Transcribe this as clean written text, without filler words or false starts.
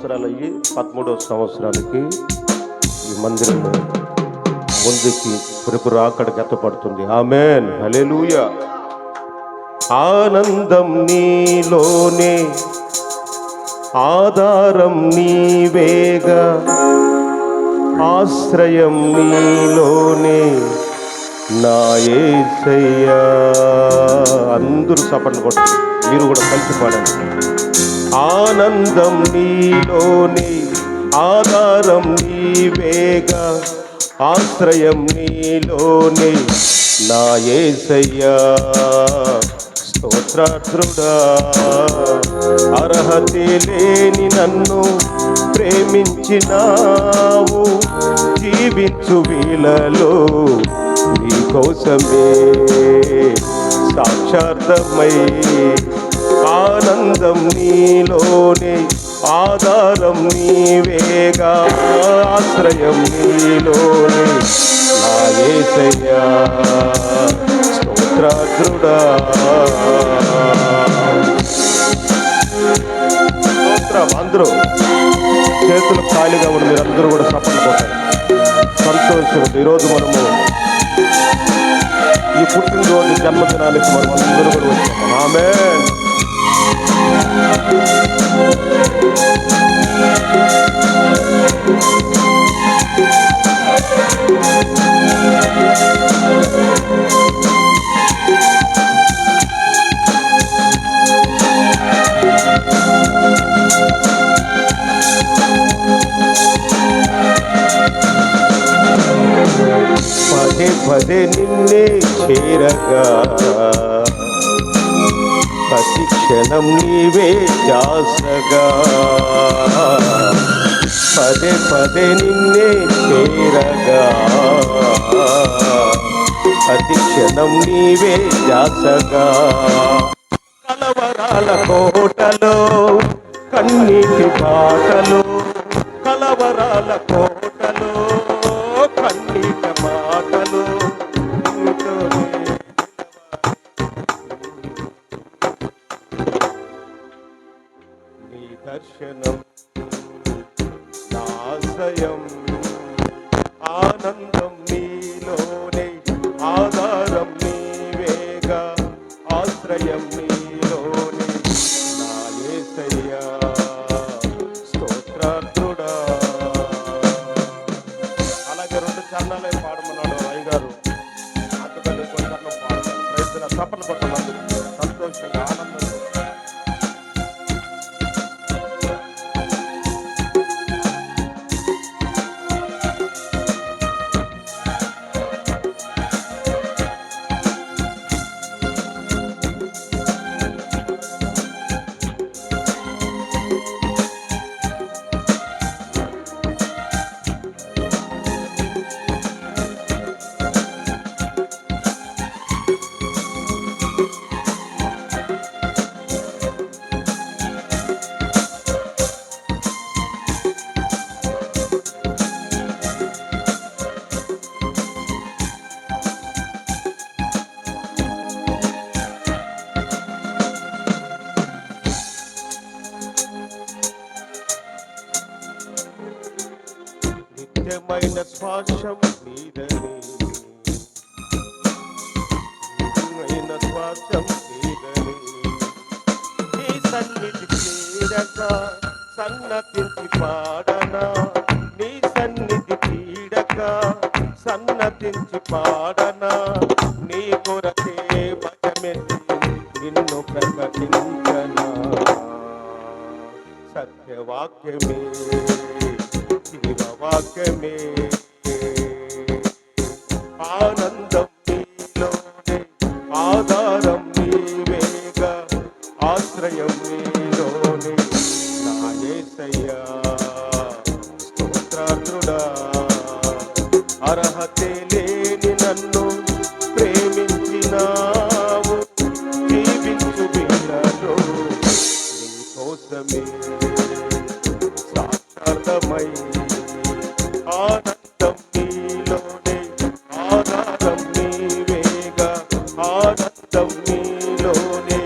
సంవత్సరాలు అయ్యి 13వ సంవత్సరానికి ఈ మందిరంలో ముందుకి పురుగు రాకడ గతపడుతుంది. ఆమేన్, హల్లెలూయా. ఆనందం నీలోనే, ఆధారం నీవేగా, ఆశ్రయం నీలోనే నా యేసయ్యా. అందరూ చప్పట్లు కొట్టు, మీరు కూడా కలిసి పాడండి. ఆనందం నీలోనే, ఆధారం నీవేగా, ఆశ్రయం నీలోనే నా యేసయ్యా. స్తోత్రార్ధుడా, అర్హతే లేని నన్ను ప్రేమించినావు, జీవించు వీళ్ళలో నీ కోసమే సాక్షార్థమై. ఆనందం నీలోనే, ఆధారం నీవేగా, ఆశ్రయం నీలోనే నా యేసయ్యా. స్తోత్రార్ధుడా, స్తోత్రం. అందరూ చేతులు ఖాళీగా ఉండి మీరు అందరూ కూడా చప్పట్లు కొట్టారు. సంతోషం. ఈరోజు మనము ఈ పుట్టినరోజు జన్మదినానికి మనం అందరూ కూడా వచ్చాము. ఆమేన్. పదే పదే నిన్నే చేరగా, ప్రతి క్షణం నీవే ధ్యాసగా. పదే పదే నిన్నే చేరగా, ప్రతి క్షణం నీవే ధ్యాసగా. కలవరాల కోటలో కన్నీటి బాటలో, కలవరాల కోటలో కన్నీటి బాటలో నీ దర్శనం నాశయం. ఆనందం నీలోనే, ఆధారం నీవేగా, ఆశ్రయం నీలోనే నా యేసయ్యా. స్తోత్రార్ధుడా. అలాగే 2 చరణాలే పాడమన్నాడు అయ్యగారు. అందుకని కొంచెం పాడతాను. రైతుల తప్పలు కొట్టమంది సంతోషంగా ఆనందంగా. నిత్యమైన స్వార్థం నీదని, నిత్యమైన స్వార్థం నీదని, నీ సన్నిధి తీరక సన్నతించి పాడనా, నీ సన్నిధి తీరక సన్నతించి పాడనా. నీ కొరకే భయమెత్తి నిన్ను ప్రకటించనా. సత్యవాక్యమే, జీవవాక్యమే. ఆనందం నీలోనే, ఆధారం నీవేగా, ఆశ్రయం నీలోనే నా యేసయ్యా. స్తోత్రార్ధుడా, అర్హతే లేని నన్ను ప్రేమించినావు, జీవించు వీళ్ళలో నీ కోసమే సాక్షార్థమై. ఆనందం నీలోనే, ఆధారం నీవేగా, ఆనందం నీలోనే